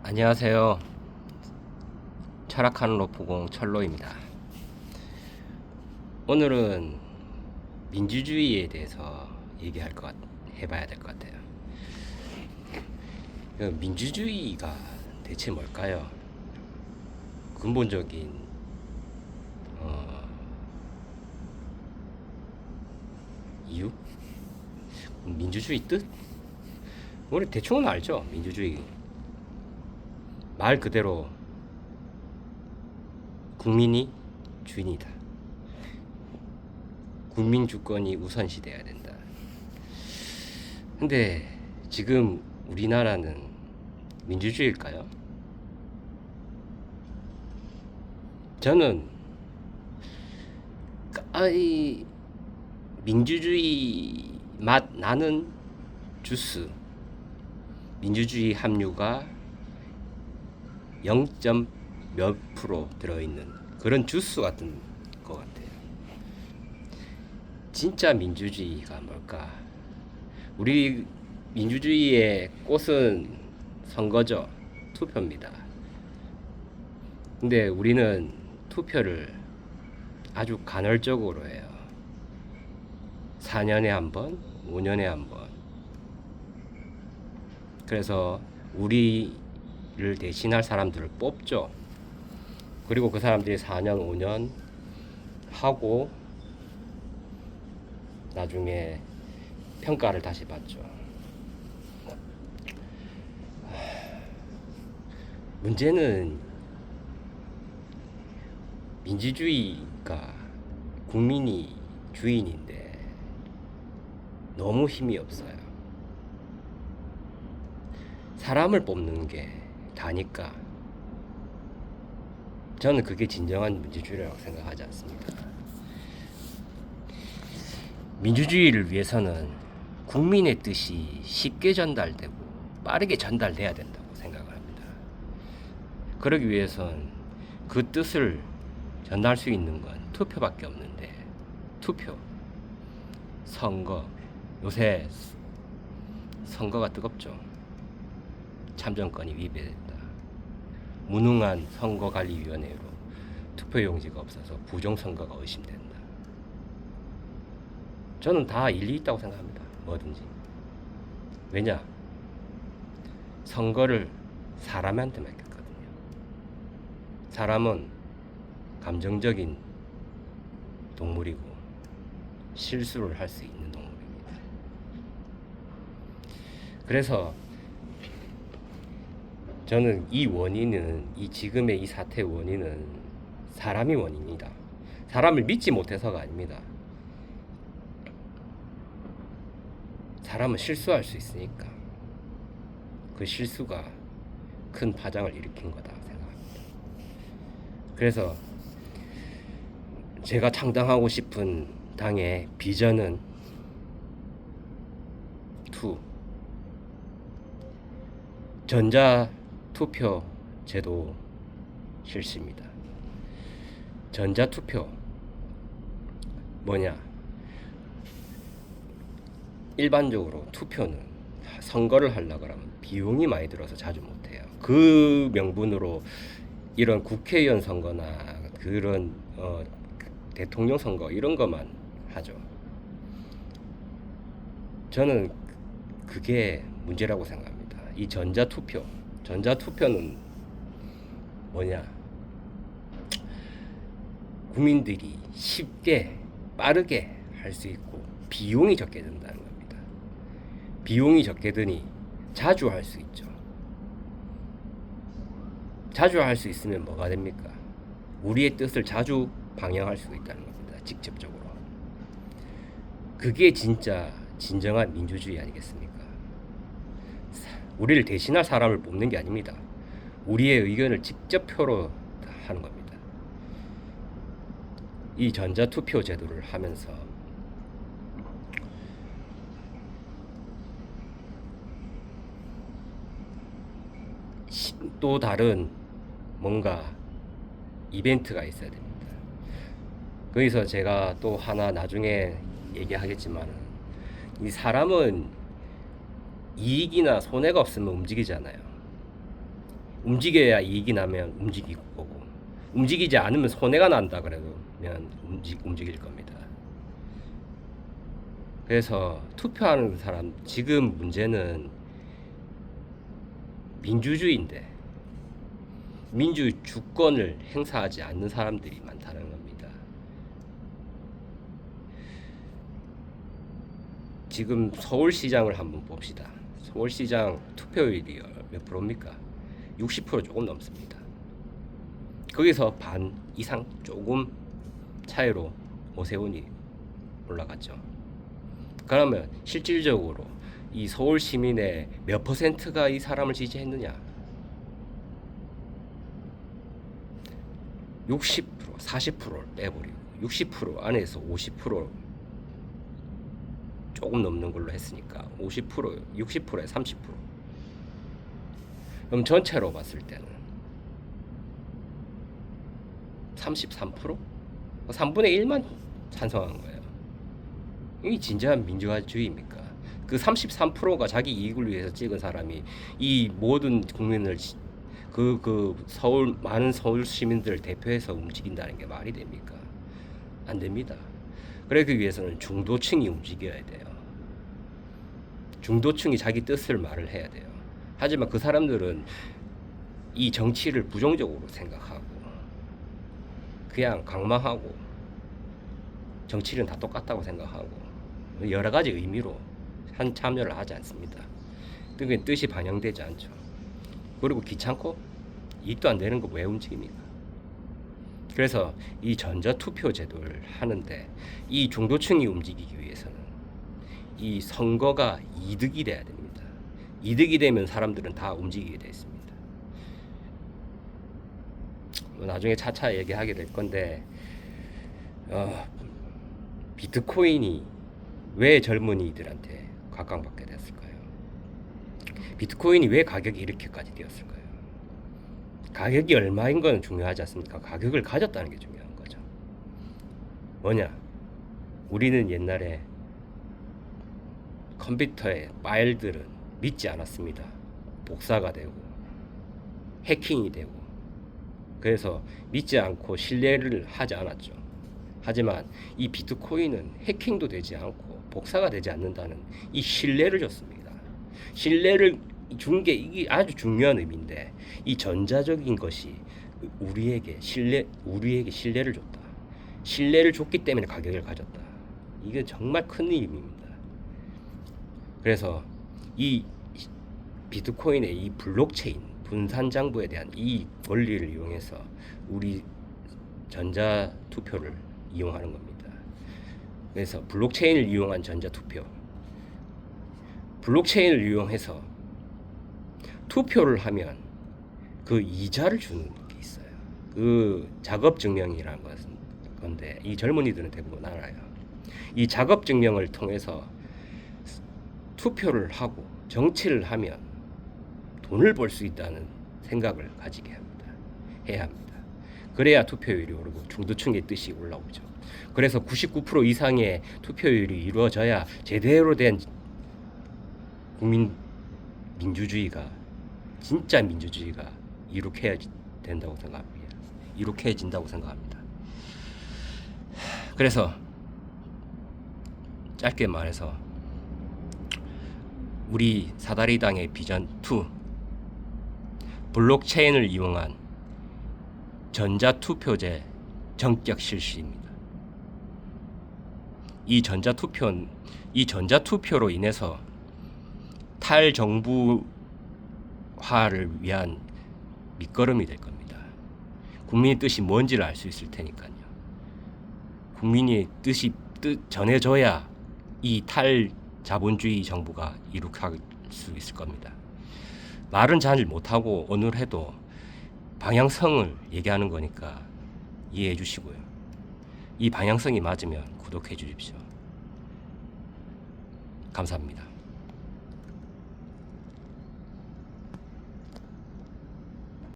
안녕하세요. 철학하는 로프공 철로입니다. 오늘은 민주주의에 대해서 해봐야 될 것 같아요. 민주주의가 대체 뭘까요? 근본적인 이유? 민주주의 뜻? 우리 대충은 알죠. 민주주의 말 그대로 국민이 주인이다. 국민 주권이 우선시돼야 된다. 근데 지금 우리나라는 민주주의일까요? 저는 이 민주주의 맛 나는 주스, 민주주의 함유가 0. 몇 프로 들어있는 그런 주스 같은 것 같아요. 진짜 민주주의가 뭘까? 우리 민주주의의 꽃은 선거죠. 투표입니다. 근데 우리는 투표를 아주 간헐적으로 해요. 4년에 한 번, 5년에 한 번. 그래서 우리를 대신할 사람들을 뽑죠. 그리고 그 사람들이 4년, 5년 하고 나중에 평가를 다시 받죠. 문제는 민주주의가 국민이 주인인데 너무 힘이 없어요. 사람을 뽑는 게 다니까 저는 그게 진정한 민주주의라고 생각하지 않습니다. 민주주의를 위해서는 국민의 뜻이 쉽게 전달되고 빠르게 전달돼야 된다고 생각을 합니다. 그러기 위해선 그 뜻을 전할 수 있는 건 투표밖에 없는데, 투표, 선거, 요새 선거가 뜨겁죠. 참정권이 위배된다. 무능한 선거관리위원회로 투표용지가 없어서 부정선거가 의심된다. 저는 다 일리 있다고 생각합니다. 뭐든지. 왜냐? 선거를 사람한테 맡겼거든요. 사람은 감정적인 동물이고 실수를 할 수 있는 동물입니다. 그래서 저는 이 지금의 이 사태의 원인은 사람이 원인이다. 사람을 믿지 못해서가 아닙니다. 사람은 실수할 수 있으니까 그 실수가 큰 파장을 일으킨 거다 생각합니다. 그래서 제가 창당하고 싶은 당의 비전은 전자투표 제도 실시입니다. 전자투표 뭐냐? 일반적으로 투표는 선거를 하려고 하면 비용이 많이 들어서 자주 못해요. 그 명분으로 이런 국회의원 선거나 그런 대통령 선거 이런 것만 하죠. 저는 그게 문제라고 생각합니다. 이 전자투표는 뭐냐? 국민들이 쉽게 빠르게 할 수 있고 비용이 적게 든다는 겁니다. 비용이 적게 드니 자주 할 수 있죠. 자주 할 수 있으면 뭐가 됩니까? 우리의 뜻을 자주 방영할 수 있다는 겁니다. 직접적으로. 그게 진짜 진정한 민주주의 아니겠습니까? 우리를 대신할 사람을 뽑는 게 아닙니다. 우리의 의견을 직접 표로 하는 겁니다. 이 전자투표 제도를 하면서 또 다른 뭔가 이벤트가 있어야 됩니다. 거기서 제가 또 하나 나중에 얘기하겠지만, 이 사람은 이익이나 손해가 없으면 움직이잖아요. 움직여야 이익이 나면 움직이고 거고, 움직이지 않으면 손해가 난다 그러면 움직일 겁니다. 그래서 투표하는 사람, 지금 문제는 민주주의인데 민주 주권을 행사하지 않는 사람들이 많다는 겁니다. 지금 서울시장을 한번 봅시다. 서울시장 투표율이 몇 프로입니까? 60% 조금 넘습니다. 거기서 반 이상 조금 차이로 오세훈이 올라갔죠. 그러면 실질적으로 이 서울 시민의 몇 퍼센트가 이 사람을 지지했느냐? 60%, 40%를 빼버리고 60% 안에서 50% 조금 넘는 걸로 했으니까 50%, 60%에 30%. 그럼 전체로 봤을 때는 33%? 3분의 1만 찬성한 거예요. 이게 진정한 민주화주의입니까? 그 33%가 자기 이익을 위해서 찍은 사람이 이 모든 국민을 많은 서울 시민들을 대표해서 움직인다는 게 말이 됩니까? 안 됩니다. 그러기 위해서는 중도층이 움직여야 돼요. 중도층이 자기 뜻을 말을 해야 돼요. 하지만 그 사람들은 이 정치를 부정적으로 생각하고 그냥 강망하고 정치는 다 똑같다고 생각하고 여러 가지 의미로 참여를 하지 않습니다. 그게 뜻이 반영되지 않죠. 그리고 귀찮고 이익도 안 되는 거 왜 움직입니까? 그래서 이 전자투표 제도를 하는데 이 중도층이 움직이기 위해서는 이 선거가 이득이 돼야 됩니다. 이득이 되면 사람들은 다 움직이게 되어 있습니다. 나중에 차차 얘기하게 될 건데 비트코인이 왜 젊은이들한테 각광받게 됐을까요? 비트코인이 왜 가격이 이렇게까지 되었을까요? 가격이 얼마인 건 중요하지 않습니까? 가격을 가졌다는 게 중요한 거죠. 뭐냐? 우리는 옛날에 컴퓨터의 파일들은 믿지 않았습니다. 복사가 되고 해킹이 되고 그래서 믿지 않고 신뢰를 하지 않았죠. 하지만 이 비트코인은 해킹도 되지 않고 복사가 되지 않는다는 이 신뢰를 줬습니다. 신뢰를 준 게 이게 아주 중요한 의미인데 이 전자적인 것이 우리에게 신뢰를 줬다. 신뢰를 줬기 때문에 가격을 가졌다. 이게 정말 큰 의미입니다. 그래서 이 비트코인의 이 블록체인 분산 장부에 대한 이 원리를 이용해서 우리 전자 투표를 이용하는 겁니다. 그래서 블록체인을 이용한 전자 투표, 블록체인을 이용해서 투표를 하면 그 이자를 주는 게 있어요. 그 작업 증명이라는 것은 건데 이 젊은이들은 대부분 알아요. 이 작업 증명을 통해서 투표를 하고 정치를 하면 돈을 벌 수 있다는 생각을 가지게 합니다. 해야 합니다. 그래야 투표율이 오르고 중도층의 뜻이 올라오죠. 그래서 99% 이상의 투표율이 이루어져야 제대로 된 민주주의가 진짜 민주주의가 이룩해야 된다고 생각합니다. 이룩해진다고 생각합니다. 그래서 짧게 말해서 우리 사다리당의 비전 2 블록체인을 이용한 전자투표제 전격 실시입니다. 이 전자투표로 인해서 탈정부화를 위한 밑거름이 될 겁니다. 국민의 뜻이 뭔지를 알 수 있을 테니까요. 국민의 뜻 전해져야 이 탈자본주의 정부가 이룩할 수 있을 겁니다. 말은 잘 못하고 오늘 해도 방향성을 얘기하는 거니까 이해해 주시고요. 이 방향성이 맞으면 구독해 주십시오. 감사합니다.